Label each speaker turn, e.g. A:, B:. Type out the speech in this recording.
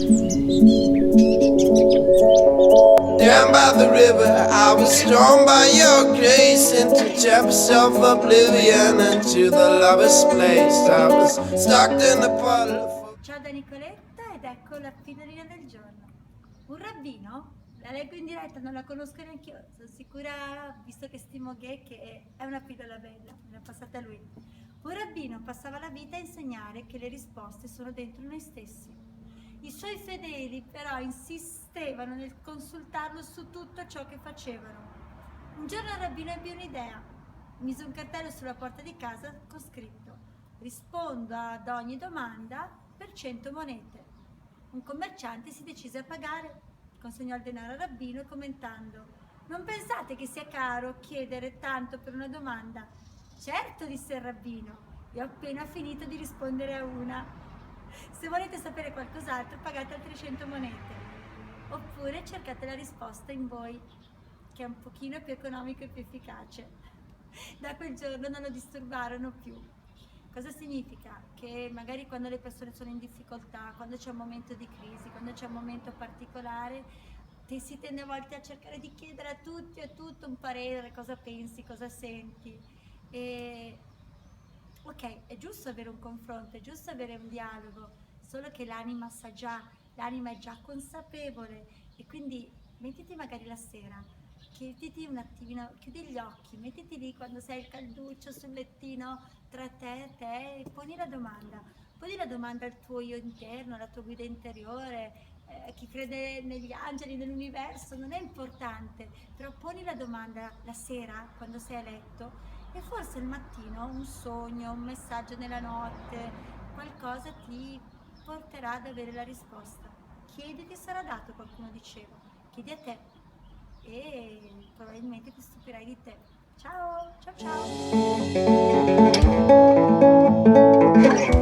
A: Down by the river, I was drawn by your grace into depths of oblivion, into the lover's place. I was stuck in a puddle.
B: Ciao da Nicoletta ed ecco la pillolina del giorno. Un rabbino, la leggo in diretta, non la conosco neanche io, sono sicura, visto che stimo Gay, che è una pillola bella, me l'ha passata lui. Un rabbino passava la vita a insegnare che le risposte sono dentro noi stessi. I suoi fedeli però insistevano nel consultarlo su tutto ciò che facevano. Un giorno il rabbino ebbe un'idea. Mise un cartello sulla porta di casa con scritto: rispondo ad ogni domanda per 100 monete. Un commerciante si decise a pagare, consegnò il denaro al rabbino commentando: non pensate che sia caro chiedere tanto per una domanda? Certo, disse il rabbino, e ho appena finito di rispondere a una. Se volete sapere qualcos'altro, pagate altre 100 monete. Oppure cercate la risposta in voi, che è un pochino più economico e più efficace. Da quel giorno non lo disturbarono più. Cosa significa? Che magari quando le persone sono in difficoltà, quando c'è un momento di crisi, quando c'è un momento particolare, si tende a volte a cercare di chiedere a tutti e tutto un parere, cosa pensi, cosa senti. E ok, è giusto avere un confronto, è giusto avere un dialogo, solo che l'anima sa già, l'anima è già consapevole e quindi mettiti magari la sera, chiediti un attimino, chiudi gli occhi, mettiti lì quando sei al calduccio sul lettino tra te e te e poni la domanda al tuo io interno, alla tua guida interiore, chi crede negli angeli, nell'universo, non è importante, però poni la domanda la sera quando sei a letto e forse il mattino un sogno, un messaggio nella notte, qualcosa ti porterà ad avere la risposta. Chiedi ti sarà dato, qualcuno diceva. Chiedi a te e probabilmente ti stupirai di te. Ciao, ciao ciao!